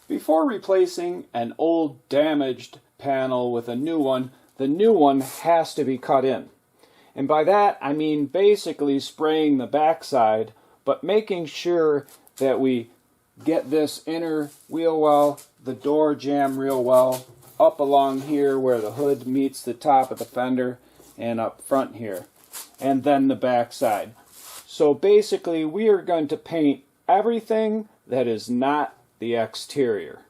Before replacing an old damaged panel with a new one, the new one has to be cut in. And by that I mean basically spraying the backside, but making sure that we get this inner wheel well, the door jamb real well, up along here where the hood meets the top of the fender, and up front here, and then the backside. So basically we are going to paint everything that is not the exterior.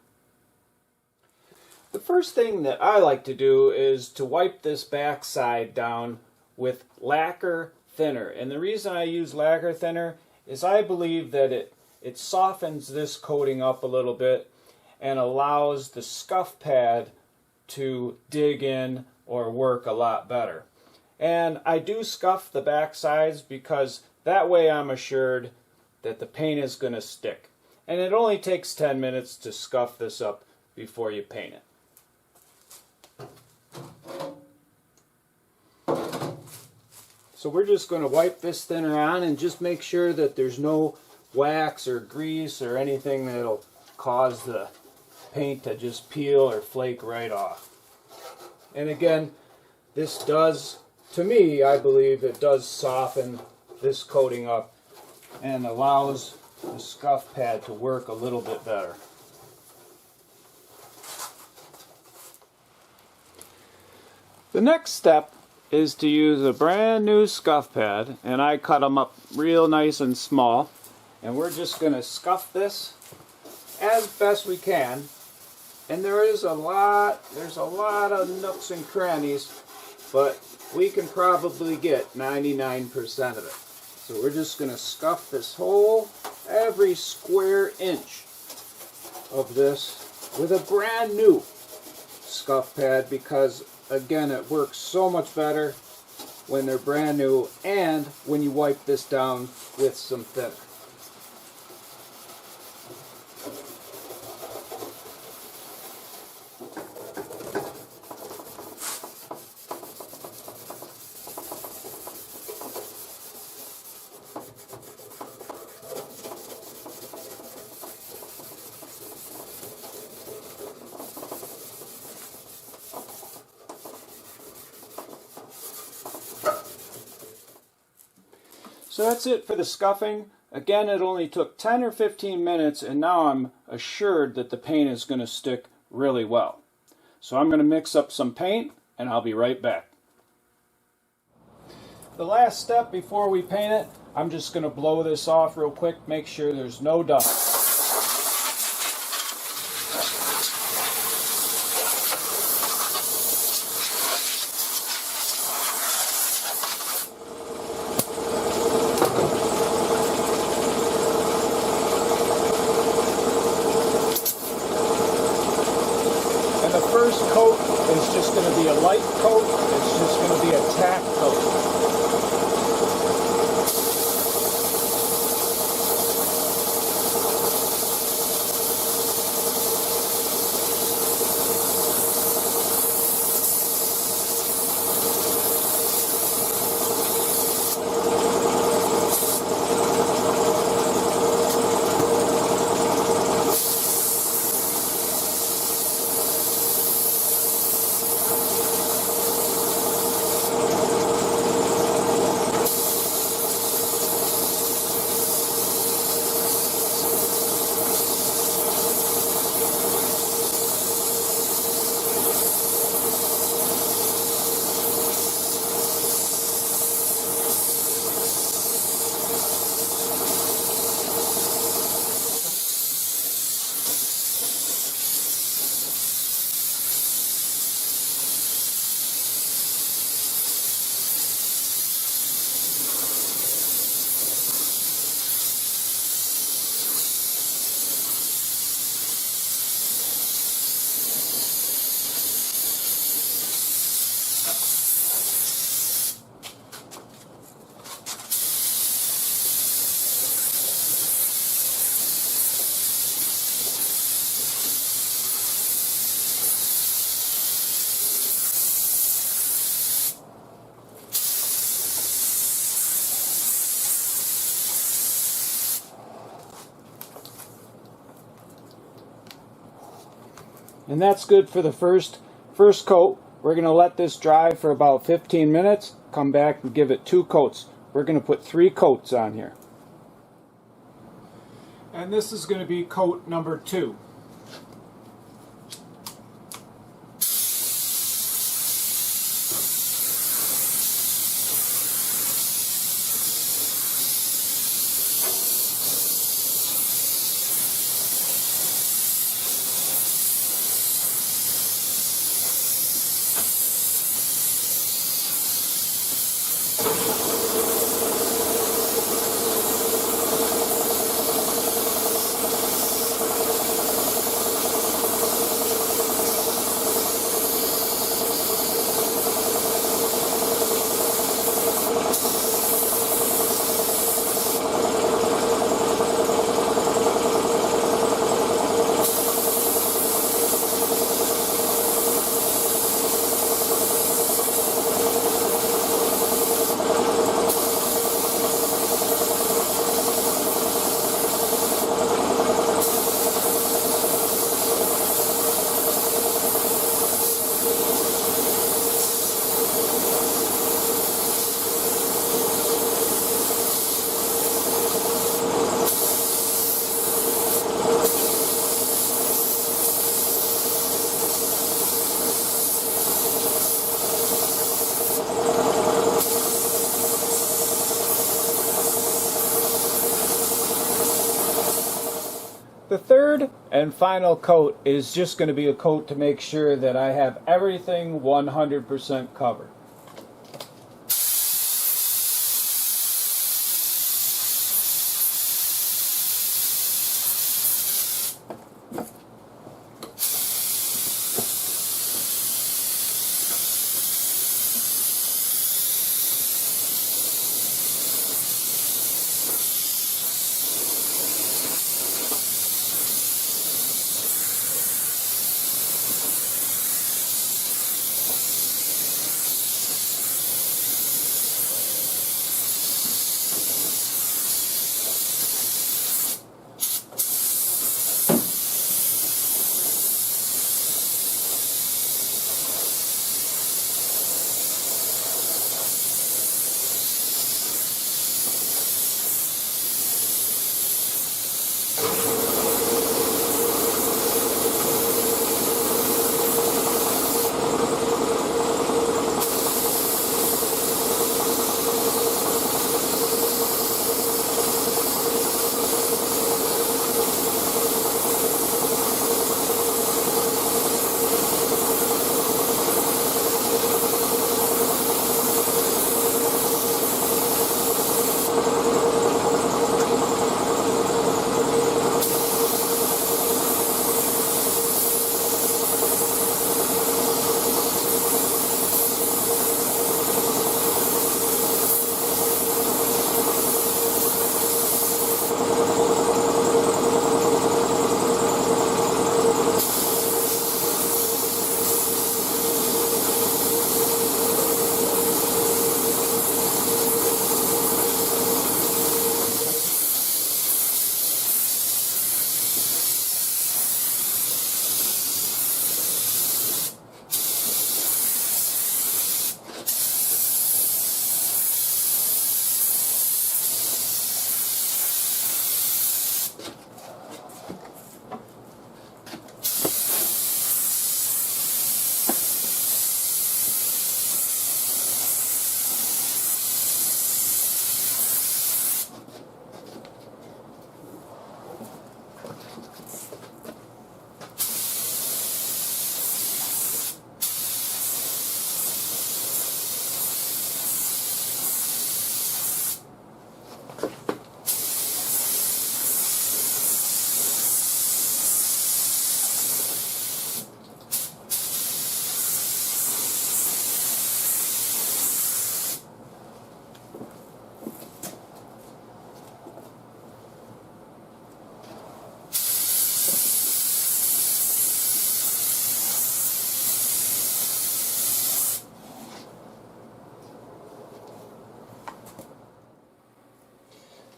The first thing that I like to do is to wipe this backside down with lacquer thinner. And the reason I use lacquer thinner is I believe that it softens this coating up a little bit and allows the scuff pad to dig in or work a lot better. And I do scuff the back sides because that way I'm assured that the paint is going to stick. And it only takes 10 minutes to scuff this up before you paint it. So we're just going to wipe this thinner on and just make sure that there's no wax or grease or anything that'll cause the paint to just peel or flake right off. And again, this does, to me, I believe it does soften this coating up and allows the scuff pad to work a little bit better. The next step is to use a brand new scuff pad, and I cut them up real nice and small, and we're just going to scuff this as best we can. And there's a lot of nooks and crannies, but we can probably get 99% of it. So we're just going to scuff this whole, every square inch of this with a brand new scuff pad, because again, it works so much better when they're brand new and when you wipe this down with some thinner. So that's it for the scuffing. Again, it only took 10 or 15 minutes, and now I'm assured that the paint is going to stick really well. So I'm going to mix up some paint, and I'll be right back. The last step before we paint it, I'm just going to blow this off real quick, make sure there's no dust. First coat is just going to be a light coat. It's just going to be a tack coat. And that's good for the first coat. We're going to let this dry for about 15 minutes, come back and give it 2 coats. We're going to put 3 coats on here. And this is going to be coat number 2. The third and final coat is just going to be a coat to make sure that I have everything 100% covered.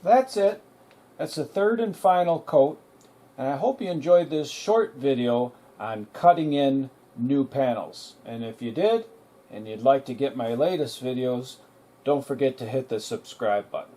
That's it. That's the third and final coat. And I hope you enjoyed this short video on cutting in new panels. And if you did, and you'd like to get my latest videos, don't forget to hit the subscribe button.